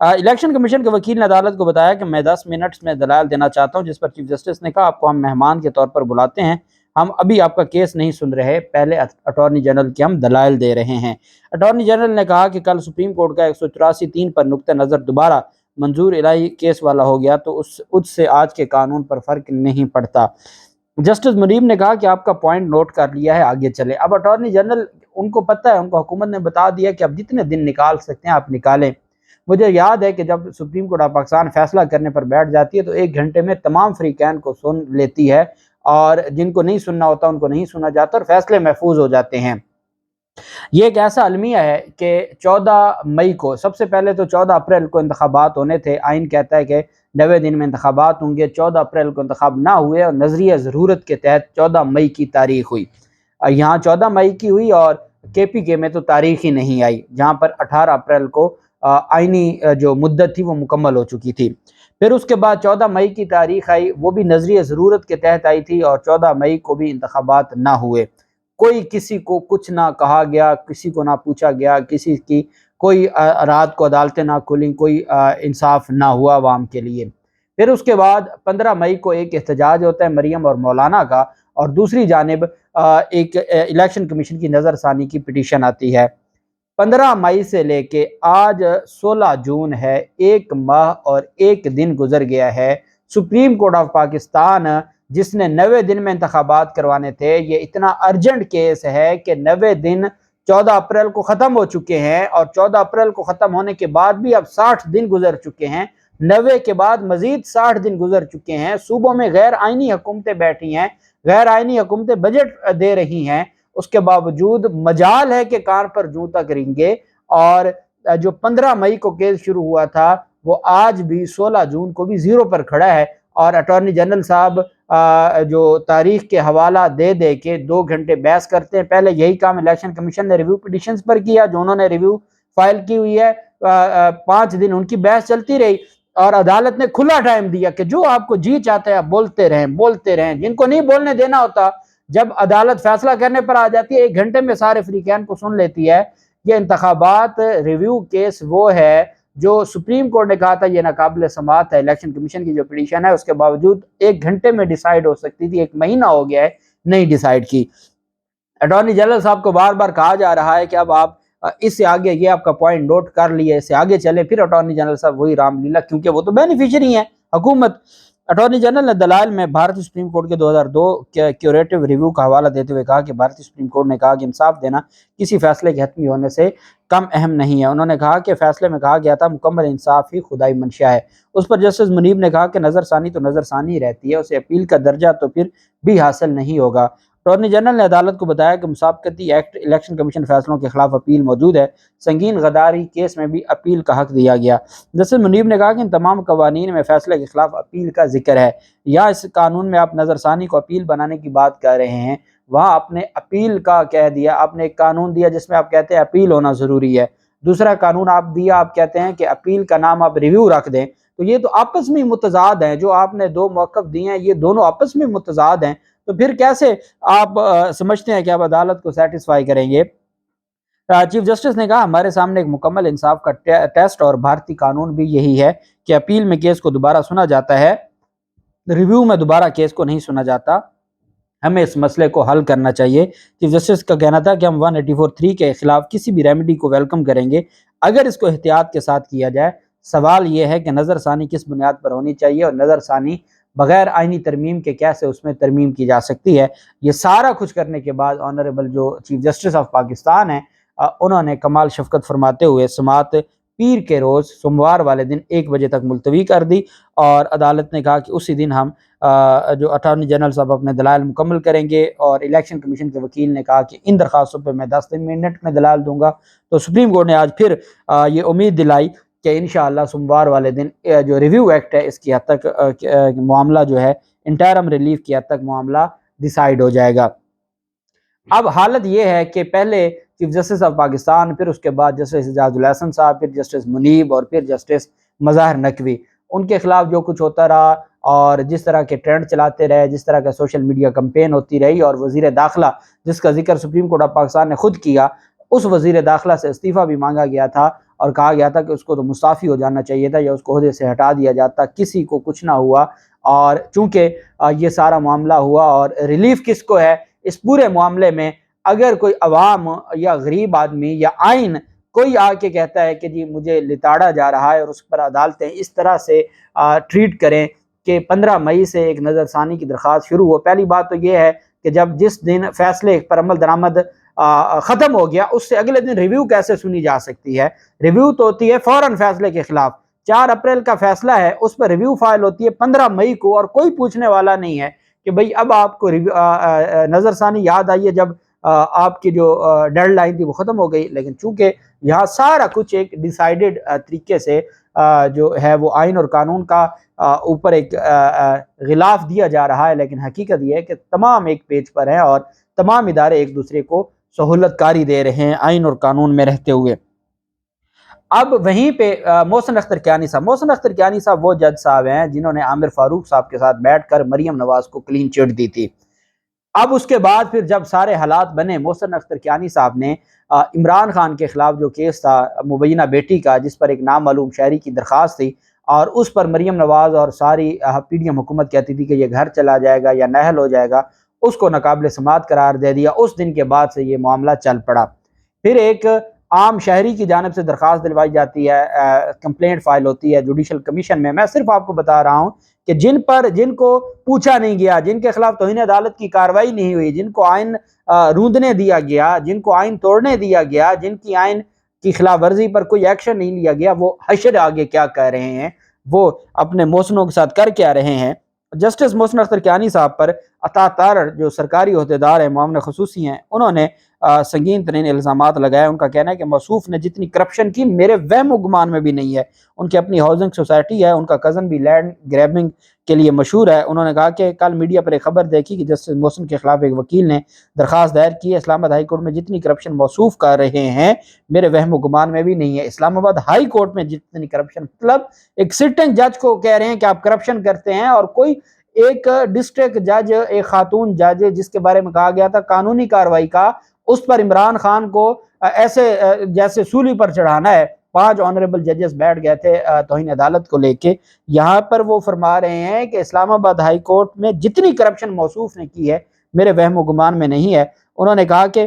Election commission کے وکیل نے عدالت کو بتایا کہ میں 10 منٹ میں دلائل دینا چاہتا ہوں، جس پر چیف جسٹس نے کہا آپ کو ہم مہمان کے طور پر بلاتے ہیں، ہم ابھی آپ کا کیس نہیں سن رہے، پہلے اٹارنی جنرل کے ہم دلائل دے رہے ہیں۔ اٹارنی جنرل نے کہا کہ کل سپریم کورٹ کا 184(3) پر نقطہ نظر دوبارہ منظور الہی کیس والا ہو گیا تو اس سے آج کے قانون پر فرق نہیں پڑتا۔ جسٹس منیب نے کہا کہ آپ کا پوائنٹ نوٹ کر لیا ہے، آگے چلے۔ اب اٹارنی جنرل ان کو پتہ ہے، ان کو حکومت نے بتا دیا کہ اب جتنے دن نکال سکتے ہیں آپ نکالیں۔ مجھے یاد ہے کہ جب سپریم کورٹ آف پاکستان فیصلہ کرنے پر بیٹھ جاتی ہے تو 1 گھنٹے میں تمام فریقین کو سن لیتی ہے، اور جن کو نہیں سننا ہوتا ان کو نہیں سنا جاتا اور فیصلے محفوظ ہو جاتے ہیں۔ یہ ایک ایسا المیہ ہے کہ 14 مئی کو، سب سے پہلے تو 14 اپریل کو انتخابات ہونے تھے، آئین کہتا ہے کہ 90 دن میں انتخابات ہوں گے، 14 اپریل کو انتخاب نہ ہوئے اور نظریہ ضرورت کے تحت 14 مئی کی تاریخ ہوئی۔ یہاں 14 مئی کی ہوئی اور KPK میں تو تاریخ ہی نہیں آئی، جہاں پر 18 اپریل کو آئینی جو مدت تھی وہ مکمل ہو چکی تھی۔ پھر اس کے بعد 14 مئی کی تاریخ آئی، وہ بھی نظریہ ضرورت کے تحت آئی تھی، اور 14 مئی کو بھی انتخابات نہ ہوئے۔ کوئی کسی کو کچھ نہ کہا گیا، کسی کو نہ پوچھا گیا، کسی کی کوئی رات کو عدالتیں نہ کھلیں، کوئی انصاف نہ ہوا عوام کے لیے۔ پھر اس کے بعد 15 مئی کو ایک احتجاج ہوتا ہے مریم اور مولانا کا، اور دوسری جانب ایک الیکشن کمیشن کی نظر ثانی کی پٹیشن آتی ہے۔ 15 مئی سے لے کے آج 16 جون ہے، 1 ماہ اور 1 دن گزر گیا ہے۔ سپریم کورٹ آف پاکستان جس نے 90 دن میں انتخابات کروانے تھے، یہ اتنا ارجنٹ کیس ہے کہ 90 دن 14 اپریل کو ختم ہو چکے ہیں، اور 14 اپریل کو ختم ہونے کے بعد بھی اب 60 دن گزر چکے ہیں، 90 کے بعد مزید 60 دن گزر چکے ہیں۔ صوبوں میں غیر آئینی حکومتیں بیٹھی ہیں، غیر آئینی حکومتیں بجٹ دے رہی ہیں، اس کے باوجود مجال ہے کہ کار پر جوں تک رینگے، اور جو 15 مئی کو کیس شروع ہوا تھا وہ آج بھی 16 جون کو بھی زیرو پر کھڑا ہے، اور اٹارنی جنرل صاحب جو تاریخ کے حوالہ دے دے کے 2 گھنٹے بحث کرتے ہیں۔ پہلے یہی کام الیکشن کمیشن نے ریویو پٹیشنز پر کیا جو انہوں نے ریویو فائل کی ہوئی ہے، 5 دن ان کی بحث چلتی رہی، اور عدالت نے کھلا ٹائم دیا کہ جو آپ کو جی چاہتے ہیں بولتے رہیں، جن کو نہیں بولنے دینا ہوتا، جب عدالت فیصلہ کرنے پر آ جاتی ہے 1 گھنٹے میں سارے فریقین کو سن لیتی ہے۔ یہ انتخابات ریویو کیس وہ ہے جو سپریم کورٹ نے کہا تھا یہ ناقابل سماعت ہے، الیکشن کمیشن کی جو پٹیشن ہے، اس کے باوجود 1 گھنٹے میں ڈیسائیڈ ہو سکتی تھی، 1 مہینہ ہو گیا ہے نہیں ڈیسائیڈ کی۔ اٹارنی جنرل صاحب کو بار بار کہا جا رہا ہے کہ اب آپ اس سے آگے، یہ آپ کا پوائنٹ نوٹ کر لیے، اس سے آگے چلے، پھر اٹارنی جنرل صاحب وہی رام لیلا، کیونکہ وہ تو بینیفیشری ہیں حکومت۔ اٹارنی جنرل نے دلائل میں بھارتی سپریم کورٹ کے 2002 کے کیوریٹو ریویو کا حوالہ دیتے ہوئے کہا کہ بھارتی سپریم کورٹ نے کہا کہ انصاف دینا کسی فیصلے کے حتمی ہونے سے کم اہم نہیں ہے۔ انہوں نے کہا کہ فیصلے میں کہا گیا تھا مکمل انصاف ہی خدائی منشا ہے۔ اس پر جسٹس منیب نے کہا کہ نظر ثانی تو نظر ثانی رہتی ہے، اسے اپیل کا درجہ تو پھر بھی حاصل نہیں ہوگا۔ اٹارنی جنرل نے عدالت کو بتایا کہ مسابقتی ایکٹ الیکشن کمیشن فیصلوں کے خلاف اپیل موجود ہے، سنگین غداری کیس میں بھی اپیل کا حق دیا گیا۔ جسٹس منیب نے کہا کہ ان تمام قوانین میں فیصلے کے خلاف اپیل کا ذکر ہے، یا اس قانون میں آپ نظر ثانی کو اپیل بنانے کی بات کر رہے ہیں، وہاں آپ نے اپیل کا کہہ دیا، آپ نے ایک قانون دیا جس میں آپ کہتے ہیں اپیل ہونا ضروری ہے، دوسرا قانون آپ دیا، آپ کہتے ہیں کہ اپیل کا نام آپ ریویو رکھ دیں، تو یہ تو آپس میں متضاد ہیں، جو آپ نے 2 موقف دیے ہیں یہ دونوں آپس میں متضاد ہیں، تو پھر کیسے آپ سمجھتے ہیں کہ آپ عدالت کو سیٹسفائی کریں گے؟ چیف جسٹس نے کہا ہمارے سامنے ایک مکمل انصاف کا ٹیسٹ اور بھارتی قانون بھی یہی ہے کہ اپیل میں کیس کو دوبارہ سنا جاتا ہے، ریویو میں دوبارہ کیس کو نہیں سنا جاتا، ہمیں اس مسئلے کو حل کرنا چاہیے۔ چیف جسٹس کا کہنا تھا کہ ہم 184(3) کے خلاف کسی بھی ریمیڈی کو ویلکم کریں گے اگر اس کو احتیاط کے ساتھ کیا جائے۔ سوال یہ ہے کہ نظر ثانی کس بنیاد پر ہونی چاہیے، اور نظر ثانی بغیر آئینی ترمیم کے کیسے اس میں ترمیم کی جا سکتی ہے۔ یہ سارا کچھ کرنے کے بعد آنریبل جو چیف جسٹس آف پاکستان ہیں، انہوں نے کمال شفقت فرماتے ہوئے سماعت پیر کے روز سوموار والے دن 1 بجے تک ملتوی کر دی، اور عدالت نے کہا کہ اسی دن ہم جو اٹارنی جنرل صاحب اپنے دلائل مکمل کریں گے، اور الیکشن کمیشن کے وکیل نے کہا کہ ان درخواستوں پہ میں 10 منٹ میں دلائل دوں گا۔ تو سپریم کورٹ نے آج پھر یہ امید دلائی کہ انشاءاللہ سوموار والے دن جو ریویو ایکٹ ہے اس کی حد تک معاملہ جو ہے انٹرم ریلیف کی حد تک معاملہ ڈیسائیڈ ہو جائے گا۔ اب حالت یہ ہے کہ پہلے چیف جسٹس آف پاکستان، پھر اس کے بعد جسٹس اعجاز الحسن صاحب، پھر جسٹس منیب، اور پھر جسٹس مظاہر نقوی، ان کے خلاف جو کچھ ہوتا رہا اور جس طرح کے ٹرینڈ چلاتے رہے، جس طرح کا سوشل میڈیا کمپین ہوتی رہی، اور وزیر داخلہ جس کا ذکر سپریم کورٹ آف پاکستان نے خود کیا، اس وزیر داخلہ سے استعفیٰ بھی مانگا گیا تھا، اور کہا گیا تھا کہ اس کو تو مستعفی ہو جانا چاہیے تھا یا اس کو عہدے سے ہٹا دیا جاتا، کسی کو کچھ نہ ہوا۔ اور چونکہ یہ سارا معاملہ ہوا، اور ریلیف کس کو ہے اس پورے معاملے میں؟ اگر کوئی عوام یا غریب آدمی یا آئین کوئی آ کے کہتا ہے کہ جی مجھے لتاڑا جا رہا ہے اور اس پر عدالتیں اس طرح سے ٹریٹ کریں کہ 15 مئی سے ایک نظر ثانی کی درخواست شروع ہو۔ پہلی بات تو یہ ہے کہ جس دن فیصلے پر عمل درآمد ختم ہو گیا، اس سے اگلے دن ریویو کیسے سنی جا سکتی ہے؟ ریویو تو ہوتی ہے فوراً فیصلے کے خلاف۔ 4 اپریل کا فیصلہ ہے، اس پر ریویو فائل ہوتی ہے 15 مئی کو، اور کوئی پوچھنے والا نہیں ہے کہ بھئی اب آپ کو نظر ثانی یاد آئی ہے جب آپ کی جو ڈیڈ لائن تھی وہ ختم ہو گئی۔ لیکن چونکہ یہاں سارا کچھ ایک ڈیسائیڈڈ طریقے سے جو ہے وہ آئین اور قانون کا اوپر ایک غلاف دیا جا رہا ہے، لیکن حقیقت یہ ہے کہ تمام ایک پیج پر ہیں اور تمام ادارے ایک دوسرے کو سہولت کاری دے رہے ہیں آئین اور قانون میں رہتے ہوئے۔ اب وہیں پہ محسن اختر کیانی صاحب وہ جج صاحب ہیں جنہوں نے عامر فاروق صاحب کے ساتھ بیٹھ کر مریم نواز کو کلین چٹ دی تھی۔ اب اس کے بعد پھر جب سارے حالات بنے، محسن اختر کیانی صاحب نے عمران خان کے خلاف جو کیس تھا مبینہ بیٹی کا، جس پر ایک نامعلوم شہری کی درخواست تھی، اور اس پر مریم نواز اور ساری پی ڈی ایم حکومت کہتی تھی کہ یہ گھر چلا جائے گا یا نااہل ہو جائے گا، اس کو ناقابل سماعت قرار دے دیا۔ اس دن کے بعد سے یہ معاملہ چل پڑا۔ پھر ایک عام شہری کی جانب سے درخواست دلوائی جاتی ہے، کمپلینٹ فائل ہوتی ہے جوڈیشل کمیشن میں۔ میں صرف آپ کو بتا رہا ہوں کہ جن کو پوچھا نہیں گیا، جن کے خلاف توہین عدالت کی کارروائی نہیں ہوئی، جن کو آئین روندنے دیا گیا، جن کو آئین توڑنے دیا گیا، جن کی آئین کی خلاف ورزی پر کوئی ایکشن نہیں لیا گیا، وہ حشر آگے کیا کہہ رہے ہیں، وہ اپنے محسنوں کے ساتھ کر کیا رہے ہیں۔ جسٹس محسن اختر کیانی صاحب پر عطا تارڑ جو سرکاری عہدیدار ہیں، معاون خصوصی ہیں، انہوں نے سنگین ترین الزامات لگائے۔ ان کا کہنا ہے کہ موصوف نے جتنی کرپشن کی میرے وہم و گمان میں بھی نہیں ہے۔ ان کی اپنی ہاؤسنگ سوسائٹی ہے، ان کا کزن بھی لینڈ گریبنگ کے لیے مشہور ہے۔ انہوں نے کہا کہ کل میڈیا پر ایک خبر دیکھی کہ جسٹس محسن کے خلاف ایک وکیل نے درخواست دائر کی ہے۔ اسلام آباد ہائی کورٹ میں جتنی کرپشن موصوف کر رہے ہیں میرے وہم و گمان میں بھی نہیں ہے۔ اسلام آباد ہائی کورٹ میں جتنی کرپشن، مطلب ایک سٹنگ جج کو کہہ رہے ہیں کہ آپ کرپشن کرتے ہیں، اور کوئی ایک ڈسٹرکٹ جج، ایک خاتون جج جس کے بارے میں کہا گیا تھا قانونی کارروائی کا، اس پر عمران خان کو ایسے جیسے سولی پر چڑھانا ہے۔ 5 آنریبل ججز بیٹھ گئے تھے توہین عدالت کو لے کے۔ یہاں پر وہ فرما رہے ہیں کہ اسلام آباد ہائی کورٹ میں جتنی کرپشن موصوف نے کی ہے میرے وہم و گمان میں نہیں ہے۔ انہوں نے کہا کہ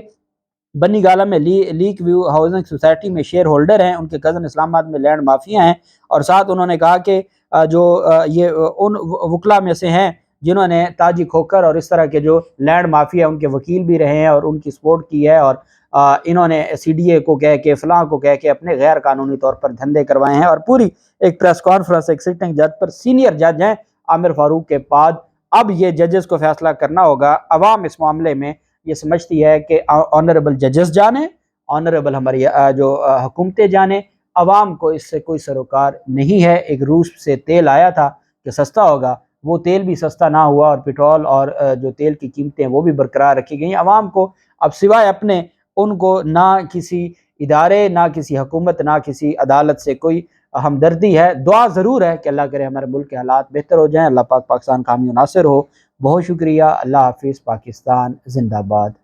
بنی گالہ میں لیک ویو ہاؤسنگ سوسائٹی میں شیئر ہولڈر ہیں، ان کے کزن اسلام آباد میں لینڈ مافیا ہیں، اور ساتھ انہوں نے کہا کہ جو یہ ان وکلا میں سے ہیں جنہوں نے تاجی کھوکر اور اس طرح کے جو لینڈ مافیا ان کے وکیل بھی رہے ہیں اور ان کی سپورٹ کی ہے، اور انہوں نے سی ڈی اے کو کہہ کے فلاں کو کہہ کے اپنے غیر قانونی طور پر دھندے کروائے ہیں۔ اور پوری ایک پریس کانفرنس ایک سٹنگ جج پر، سینئر جج ہیں عامر فاروق کے بعد، اب یہ ججز کو فیصلہ کرنا ہوگا۔ عوام اس معاملے میں یہ سمجھتی ہے کہ آنریبل ججز جانے، آنریبل ہماری جو حکومتیں جانے، عوام کو اس سے کوئی سروکار نہیں ہے۔ ایک روس سے تیل آیا تھا کہ سستا ہوگا، وہ تیل بھی سستا نہ ہوا، اور پیٹرول اور جو تیل کی قیمتیں وہ بھی برقرار رکھی گئیں۔ عوام کو اب سوائے اپنے ان کو نہ کسی ادارے، نہ کسی حکومت، نہ کسی عدالت سے کوئی ہمدردی ہے۔ دعا ضرور ہے کہ اللہ کرے ہمارے ملک کے حالات بہتر ہو جائیں، اللہ پاک پاکستان کامیاب و ناصر ہو۔ بہت شکریہ، اللہ حافظ، پاکستان زندہ باد۔